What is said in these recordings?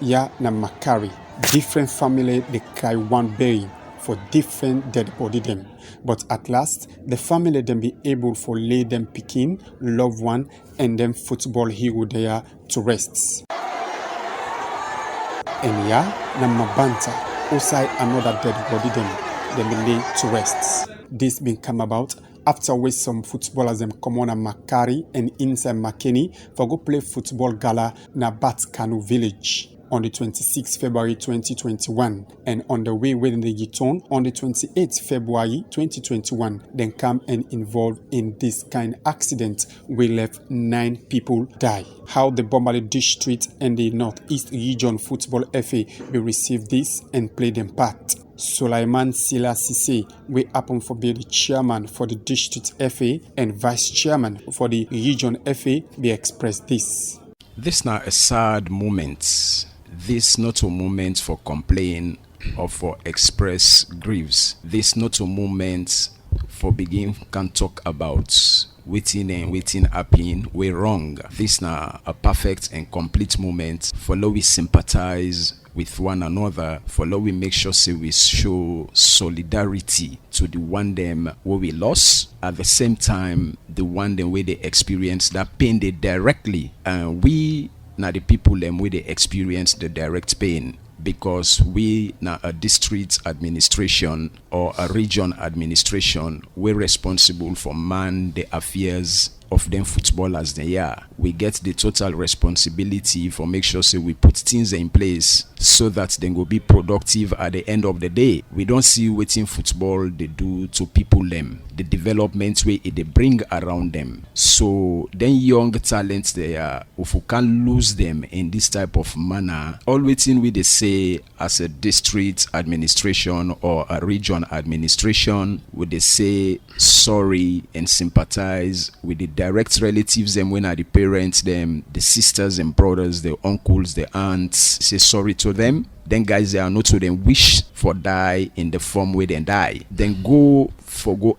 Ya na Makari, different family they cry one burying for different dead body them. But at last, the family then be able for lay them picking, loved one, and then football hero there to rest. And ya na Mabanta, outside another dead body them be lay to rest. This been come about after which some footballers them come on a Makari and Lunsar-Makeni for go play football gala na Bat Kanu village on the 26th February 2021, and on the way within the return on the 28th February 2021, then come and involved in this kind accident we left 9 people die. How the Bombali District and the Northeast Region Football FA will receive this and play them part. Sulaiman Sila Sise will happen for be the chairman for the district FA and vice chairman for the region FA be expressed this. This now a sad moment. This not a moment for complain or for express griefs. This not a moment for begin can talk about waiting and waiting happen we wrong. This now a perfect and complete moment for we sympathize with one another, for we make sure say we show solidarity to the one them where we lost. At the same time, the one them where they experience that pain they directly, and we now the people them where they experience the direct pain, because we now a district administration or a region administration, we're responsible for man the affairs of them footballers they are. We get the total responsibility for make sure say we put things in place so that they will be productive at the end of the day. We don't see waiting football they do to people them, the development way they bring around them. So then young talents they are, if we can lose them in this type of manner, all waiting we they say as a district administration or a region administration, would they say sorry and sympathize with the direct relatives them when are the parents them, the sisters and brothers, the uncles, the aunts, say sorry to them. Then guys they are not to them wish for die in the form where they die. Then go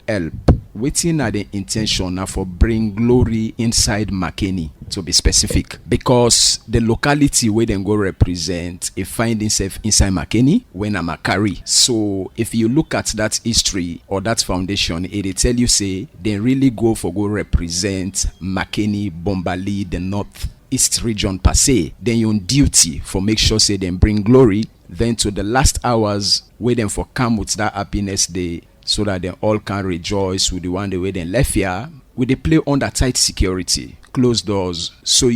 help. Waiting at the intention now for bring glory inside Makeni, to be specific, because the locality where they go represent it find itself inside Makeni when I'm Makari. So if you look at that history or that foundation, it tell you say they really go represent Makeni, Bombali, the North East region per se. Then you're on duty for make sure say they bring glory. Then to the last hours where them for come with that happiness day, so that they all can rejoice with the one the way they left here. With they play under tight security, closed doors, so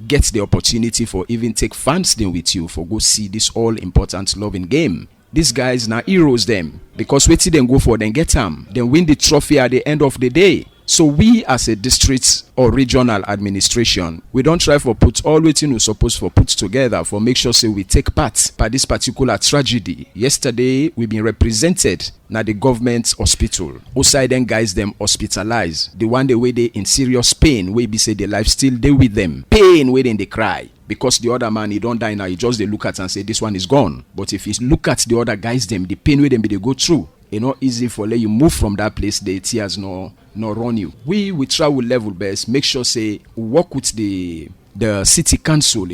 get the opportunity for even take fans then with you for go see this all important loving game. These guys now heroes them, because waiting them go for them get them, then win the trophy at the end of the day. So we as a district or regional administration, we don't try for put all waiting we supposed for put together for make sure say we take part by this particular tragedy. Yesterday we been represented na the government hospital. Outside them guys them hospitalized. The one the way they in serious pain, we be say the life still they with them. Pain waiting they cry. Because the other man he don't die now, he just they look at and say this one is gone. But if you look at the other guys them, the pain with them they go through. It's not easy for let you move from that place, the tears no run you. We try with level best, make sure say work with the city council,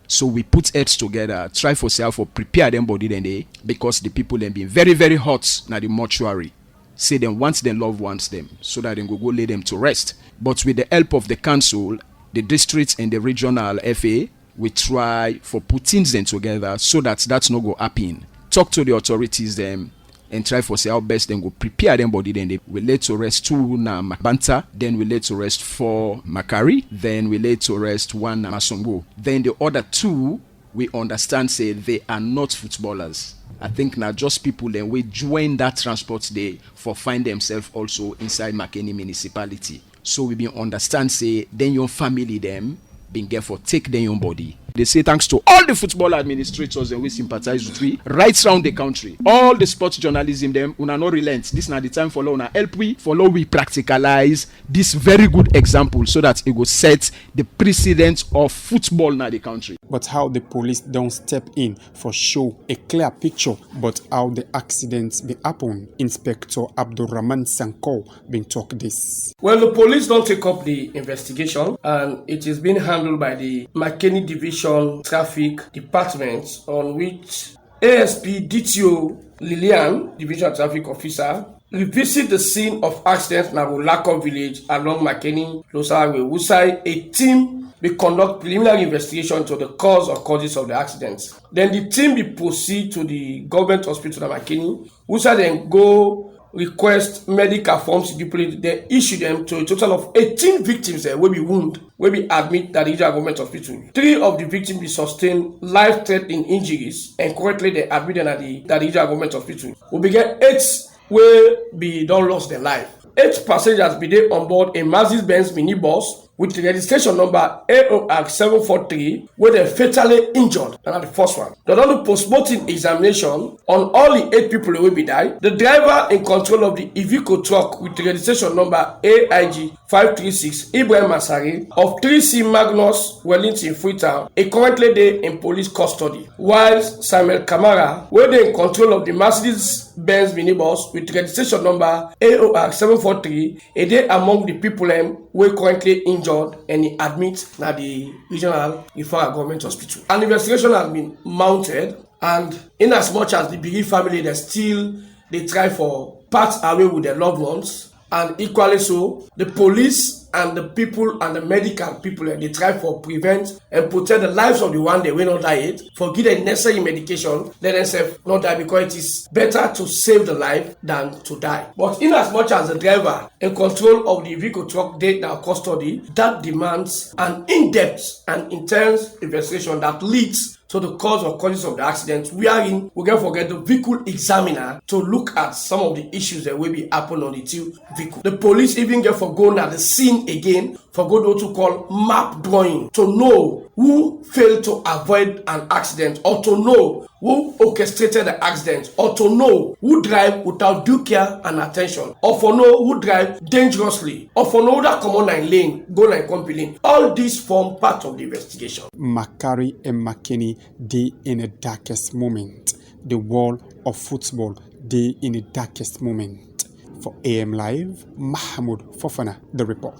so we put heads together, try for self for prepare them body then they, because the people them being very very hot now the mortuary. Say them once them love wants them, so that they go lay them to rest. But with the help of the council, the district and the regional FA, we try for put things them together so that that's not go happen. Talk to the authorities them and try for say how best then go prepare them body, then they will let to rest 2 na Banta, then we let to rest 4 Makari, then we let to rest 1 na Masongo. Then the other 2 we understand say they are not footballers. I think now just people then we join that transport day for find themselves also inside Makeni municipality. So we been understand say then your family them been get for take them your body. They say thanks to all the football administrators and we sympathize with we right around the country. All the sports journalism, them una no relent. This na the time for una help we follow we practicalize this very good example so that it will set the precedent of football na the country. But how the police don't step in for show a clear picture, but how the accidents be happen. Inspector Abdurrahman Sanko been talk this. Well, the police don't take up the investigation, and it is being handled by the Makeni Division Traffic Department, on which ASP DTO Lilian, Division Traffic Officer, revisit the scene of accident in Lako village along Makeni, Lunsar-Makeni. A team will conduct preliminary investigation to the cause or causes of the accidents. Then the team will proceed to the government hospital in Makeni, Wusa then go request medical forms deployed. They issue them to a total of 18 victims there will be wounded, will be admitted at the regional government hospital. 3 of the victims will sustain life-threatening injuries, and currently they admitted at the regional government hospital. We begin 8 will be done lost their life. 8 passengers be there on board a Mercedes-Benz minibus with the registration number AOR 743, where they fatally injured. And the first one. They done the post-mortem examination on all the 8 people who will be died. The driver in control of the Iveco truck with the registration number AIG 536, Ibrahim Masari, of 3C Magnus, Wellington, Freetown, is currently there in police custody. While Samuel Kamara, where they in control of the Mercedes-Benz minibus with the registration number AOR 743, is there among the people who are currently injured and he admits at the regional Ifara government hospital. An investigation has been mounted, and in as much as the Bigi family they try for parts away with their loved ones, and equally so the police and the people and the medical people they try for prevent and protect the lives of the one they will not die it, for give the necessary medication, let themselves not die, because it is better to save the life than to die. But in as much as the driver in control of the vehicle truck they now custody, that demands an in-depth and intense investigation that leads to the cause or causes of the accident, wherein we can forget the vehicle examiner to look at some of the issues that will be happen on the 2 vehicle. The police even get for going at the scene again for go to call map drawing to know who failed to avoid an accident, or to know who orchestrated the accident, or to know who drive without due care and attention, or for know who drive dangerously, or for know that come on 9 lane, go 9 company lane. All these form part of the investigation. Makari and Makeni, they in the darkest moment. The world of football, they in the darkest moment. For AM Live, Mahmoud Fofana, the report.